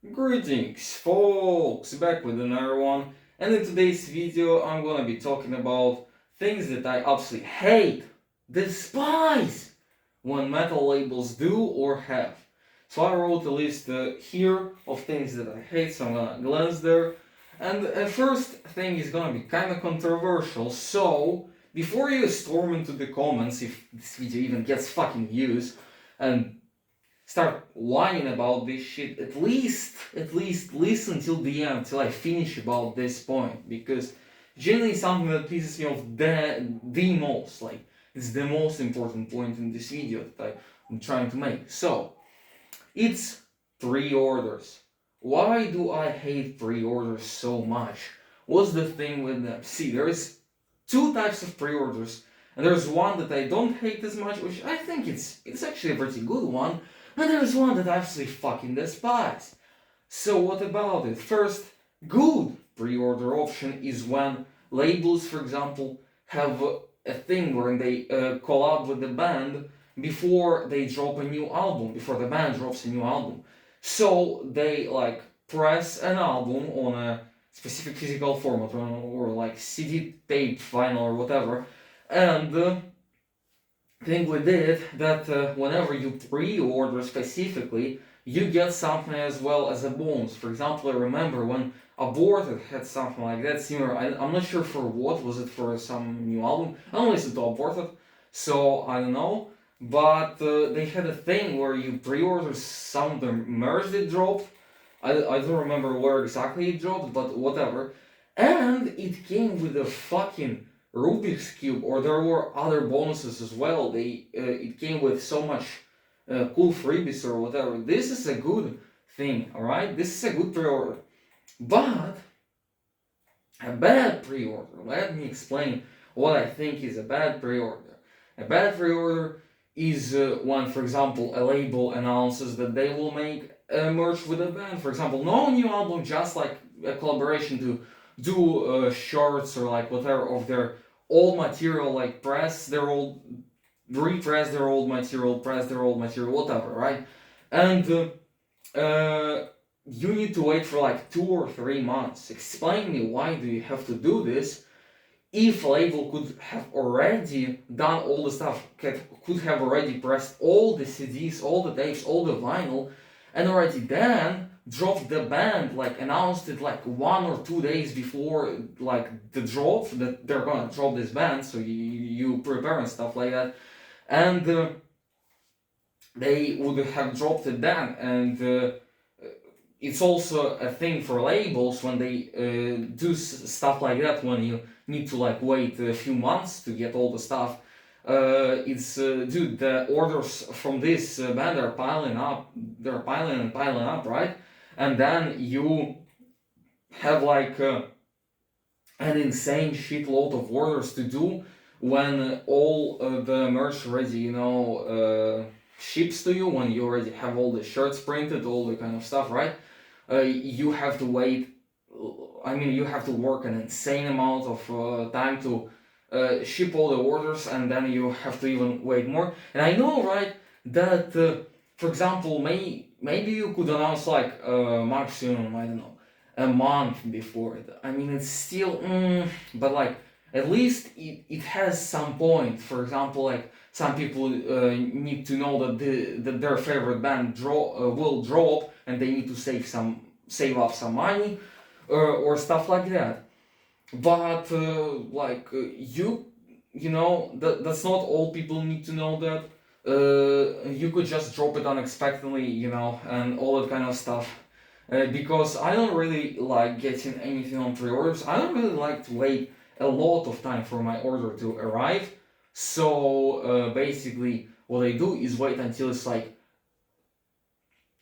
Greetings folks, back with another one, and in today's video I'm gonna be talking about things that I absolutely hate, despise, when metal labels do or have. So I wrote a list here of things that I hate, so I'm gonna glance there. And the first thing is gonna be kinda controversial, so before you storm into the comments, if this video even gets fucking views, and start whining about this shit, at least listen till the end, till I finish about this point, because generally something that pisses me off the most, like it's the most important point in this video that I'm trying to make. So it's pre-orders. Why do I hate pre-orders so much? What's the thing with them? See, there's two types of pre-orders, and there's one that I don't hate as much, which I think it's actually a pretty good one, and there's one that I absolutely fucking despise. So what about it? First, good pre-order option is when labels, for example, have a thing where they collab with the band before they drop a new album, before the band drops a new album. So they like press an album on a specific physical format or like CD, tape, vinyl, or whatever, and thing with it that whenever you pre-order specifically, you get something as well as a bonus. For example, I remember when Aborted had something like that similar. I'm not sure for what. Was it for some new album? I don't listen to Aborted, so I don't know. But they had a thing where you pre-order some of the merch they dropped. I don't remember where exactly it dropped, but whatever. And it came with a fucking Rubik's Cube, or there were other bonuses as well. It came with so much cool freebies or whatever. This is a good thing, all right. This is a good pre-order, but a bad pre-order. Let me explain what I think is a bad pre-order. A bad pre-order is when, for example, a label announces that they will make a merch with a band. For example, no new album, just like a collaboration to do shorts or like whatever of their old material, like press their old, repress their old material, press their old material, whatever, right? And you need to wait for like 2 or 3 months. Explain me, why do you have to do this if a label could have already done all the stuff, could have already pressed all the CDs, all the tapes, all the vinyl, and already then dropped the band, like announced it like 1 or 2 days before like the drop, that they're gonna drop this band, so you prepare and stuff like that, and they would have dropped it then, and it's also a thing for labels when they do stuff like that, when you need to like wait a few months to get all the stuff. It's dude, the orders from this band are piling up, they're piling and piling up, right? And then you have like an insane shitload of orders to do when all the merch already, ships to you, when you already have all the shirts printed, all the kind of stuff, right? You have to wait. I mean, you have to work an insane amount of time to ship all the orders, and then you have to even wait more. And I know, right, that for example, maybe you could announce like maximum, I don't know, a month before it. I mean, it's still, but like at least it has some point. For example, like some people need to know that their favorite band will drop, and they need to save up some money, or stuff like that. But that's not all people need to know that. You could just drop it unexpectedly, and all that kind of stuff. Because I don't really like getting anything on pre-orders. I don't really like to wait a lot of time for my order to arrive. So basically, what I do is wait until it's like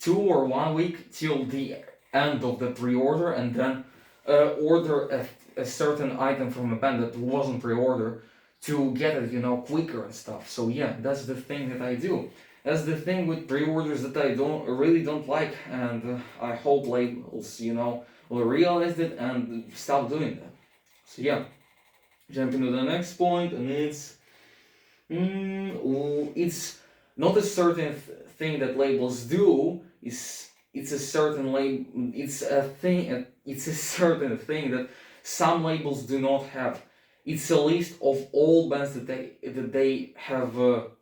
2 or 1 week till the end of the pre-order, and then order a certain item from a band that wasn't pre-order to get it, quicker and stuff. So yeah, that's the thing that I do. That's the thing with pre-orders that I don't like, and I hope labels, will realize it and stop doing that. So yeah, jumping to the next point, and it's not a certain thing that labels do. it's a certain label, it's a thing, it's a certain thing that some labels do not have. It's a list of all bands that they have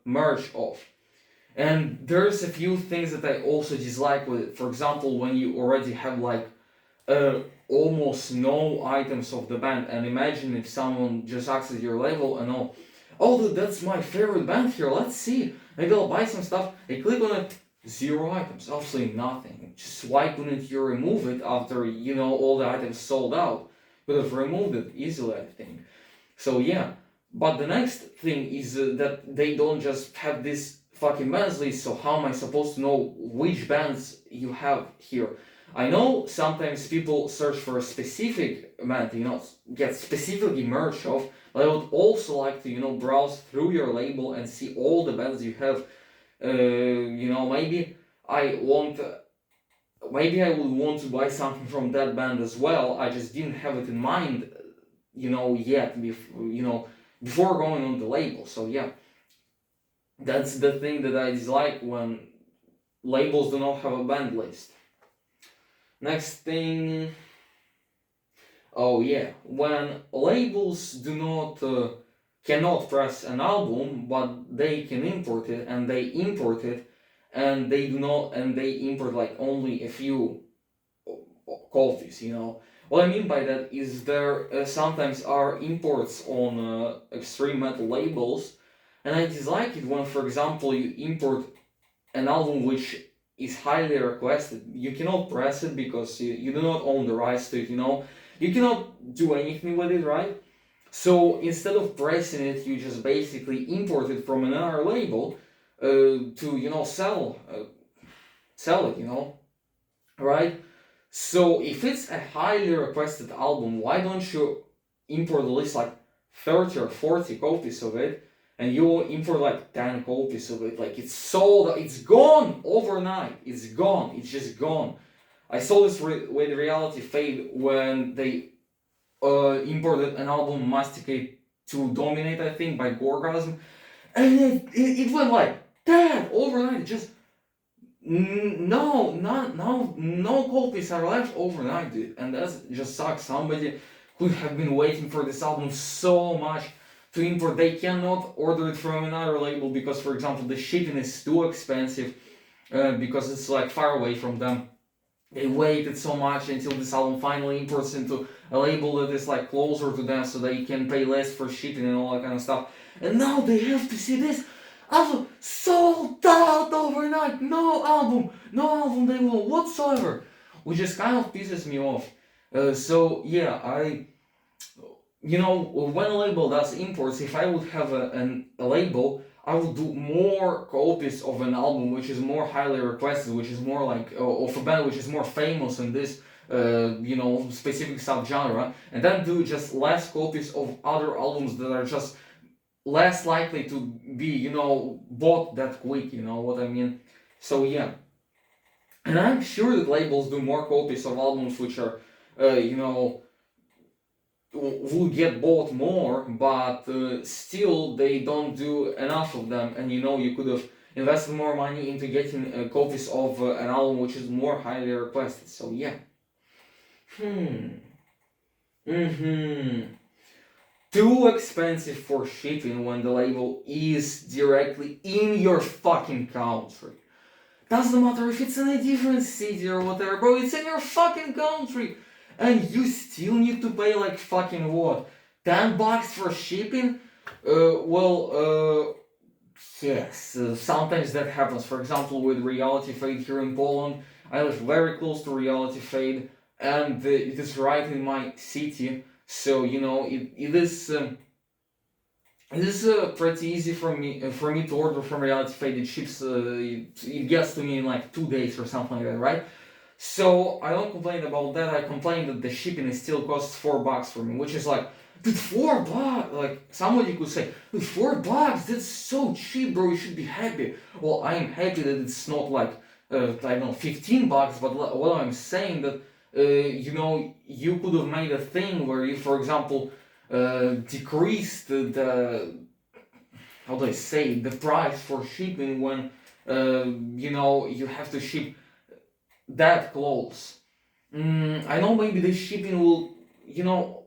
merged of. And there's a few things that I also dislike with it. For example, when you already have like almost no items of the band, and imagine if someone just accesses your label and oh dude, that's my favorite band here, let's see, maybe I'll buy some stuff. They click on it, zero items, absolutely nothing. Just why couldn't you remove it after all the items sold out? Could have removed it easily, I think. So yeah, but the next thing is that they don't just have this fucking bands list. So how am I supposed to know which bands you have here? I know sometimes people search for a specific band, get specifically merch of, but I would also like to, browse through your label and see all the bands you have. Maybe I want, maybe I would want to buy something from that band as well. I just didn't have it in mind, yet, before going on the label. So yeah, that's the thing that I dislike when labels do not have a band list. Next thing, oh yeah, when labels do not cannot press an album, but they can import it, and they import it, and they do not, and they import like only a few copies. What I mean by that is there sometimes are imports on extreme metal labels, and I dislike it when, for example, you import an album which is highly requested. You cannot press it because you do not own the rights to it, You cannot do anything with it, right? So instead of pressing it, you just basically import it from another label to, sell it, right? So if it's a highly requested album, why don't you import at least like 30 or 40 copies of it, and you import like 10 copies of it, like it's sold, it's gone overnight, it's gone, it's just gone. I saw this with Reality Fade when they imported an album, Masticate to Dominate, I think, by Gorgasm, and it went like that overnight. Just no copies are left overnight, dude, and that just sucks. Somebody could have been waiting for this album so much to import. They cannot order it from another label because, for example, the shipping is too expensive because it's like far away from them. They waited so much until this album finally imports into a label that is like closer to them, so they can pay less for shipping and all that kind of stuff. And now they have to see this album sold out overnight. No album they will whatsoever, which just kind of pisses me off. So yeah, when a label does imports, if I would have a label, I would do more copies of an album which is more highly requested, which is more like of a band which is more famous in this specific subgenre, and then do just less copies of other albums that are just less likely to be bought that quick. You know what I mean? So yeah, and I'm sure that labels do more copies of albums which are will get bought more, but still they don't do enough of them, and you could have invested more money into getting copies of an album which is more highly requested. So yeah. Too expensive for shipping when the label is directly in your fucking country. Doesn't matter if it's in a different city or whatever, bro, it's in your fucking country. And you still need to pay like fucking what? $10 for shipping? Yes, sometimes that happens. For example, with Reality Fade here in Poland, I live very close to Reality Fade, and it is right in my city. So it is pretty easy for me to order from Reality Fade. It ships, it gets to me in like 2 days or something like that, right? So I don't complain about that. I complain that the shipping still costs $4 for me, which is like, dude, $4. Like somebody could say, dude, $4. That's so cheap, bro. You should be happy. Well, I am happy that it's not like I don't know, $15. But what I'm saying that you could have made a thing where you, for example, decreased the how do I say the price for shipping when you have to ship that close. I know maybe the shipping will,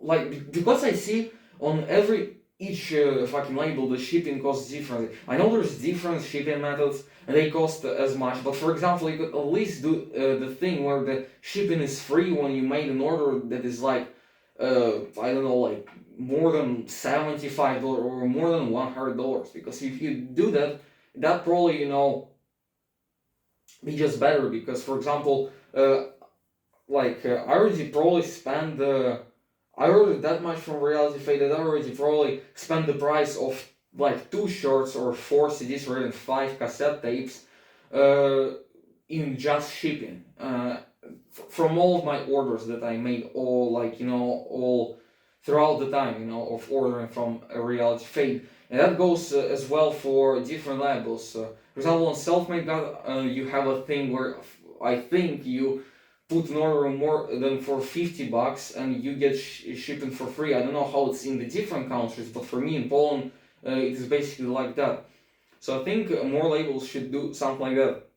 like because I see on every each fucking label the shipping costs differently. I know there's different shipping methods and they cost as much, but for example, you could at least do the thing where the shipping is free when you made an order that is like, I don't know, like more than $75 or more than $100. Because if you do that, that probably be just better. Because for example, I already probably spent I ordered that much from Reality Fate that I already probably spent the price of like 2 shirts or 4 CDs or even 5 cassette tapes uh, in just shipping. From all of my orders that I made, all all throughout the time, of ordering from a Reality Fate. And that goes as well for different labels. For example, on Selfmade God, you have a thing where I think you put an order more than for $50 and you get shipping for free. I don't know how it's in the different countries, but for me in Poland, it is basically like that. So I think more labels should do something like that.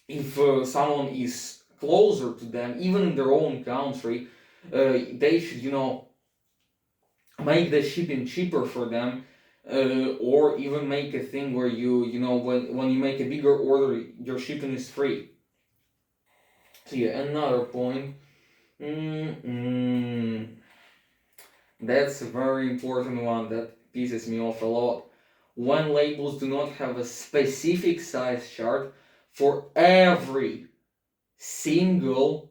If someone is closer to them, even in their own country, they should, make the shipping cheaper for them, or even make a thing where when you make a bigger order, your shipping is free. So yeah, another point. That's a very important one that pisses me off a lot. When labels do not have a specific size chart for every single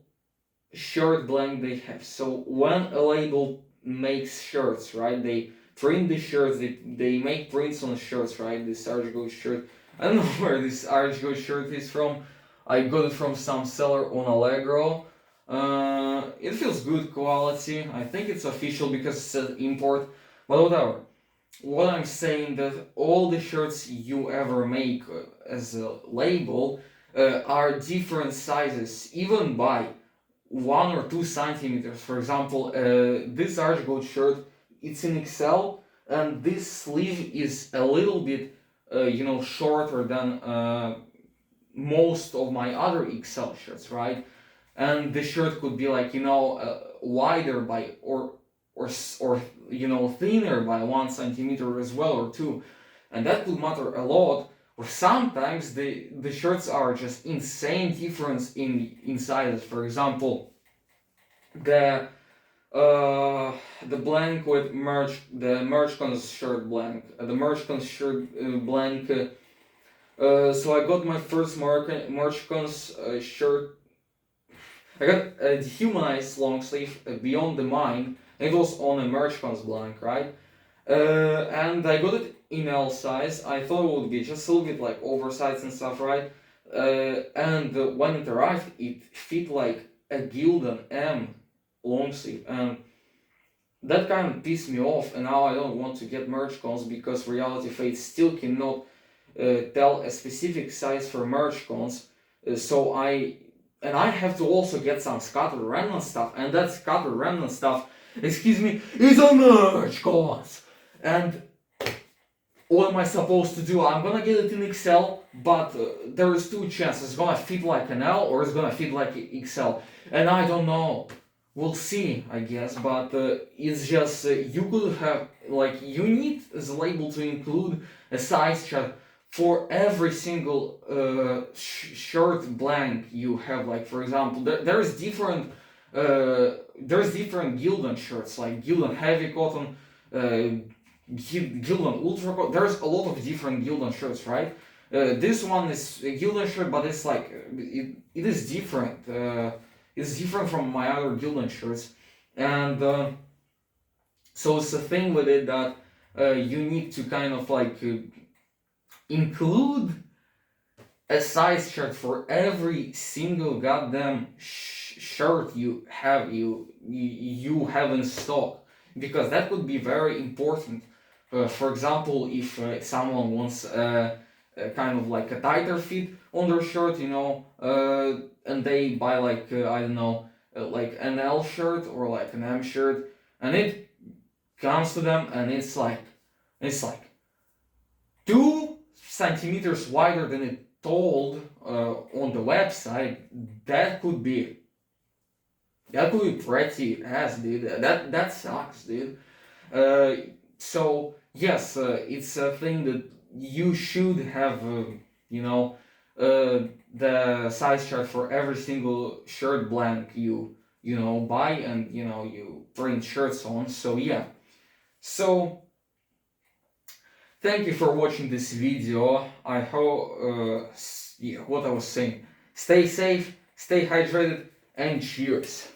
shirt blank they have. So when a label makes shirts, right? They print the shirts, they make prints on shirts, right? This Archgoat shirt. I don't know where this Archgoat shirt is from. I got it from some seller on Allegro. It feels good quality. I think it's official because it's an import, but whatever. What I'm saying that all the shirts you ever make as a label are different sizes, even by 1 or 2 centimeters. For example, this Archgoat shirt, it's in XL, and this sleeve is a little bit, shorter than most of my other XL shirts, right? And the shirt could be like wider by or thinner by 1 centimeter as well or two, and that could matter a lot. Or sometimes the shirts are just insane difference in sizes. For example, the blank with the Merchcons shirt blank, the Merchcons shirt blank. So I got my first Merchcons shirt. I got a dehumanized long sleeve Beyond the Mind. It was on a Merchcons blank, right? And I got it in L size. I thought it would be just a little bit like oversized and stuff, right? And when it arrived, it fit like a Gildan M long sleeve, and that kind of pissed me off. And now I don't want to get Merchcons because Reality Fate still cannot tell a specific size for Merchcons. So I have to also get some Scattered Remnant stuff, and that Scattered Remnant stuff, excuse me, is a Merchcons. And what am I supposed to do? I'm gonna get it in XL, but there is 2 chances. It's gonna fit like an L or it's gonna fit like XL, and I don't know. We'll see, I guess. But it's just you could have you need the label to include a size chart for every single shirt blank you have. Like for example, there's different Gildan shirts, like Gildan Heavy Cotton, Gildan Ultra Cotton. There's a lot of different Gildan shirts, right? This one is a Gildan shirt, but it's like it is different. It's different from my other Gildan shirts, and so it's a thing with it that you need to kind of include a size chart for every single goddamn shirt you have in stock, because that would be very important. For example, if someone wants kind of like a tighter fit on their shirt, and they buy I don't know, like an L shirt or like an M shirt, and it comes to them and it's like 2 centimeters wider than it told on the website, that could be pretty ass, dude. That sucks, dude. Uh, so yes, it's a thing that you should have, you know, the size chart for every single shirt blank you know buy and you print shirts on. So yeah. So thank you for watching this video. I hope, yeah, what I was saying. Stay safe, stay hydrated, and cheers.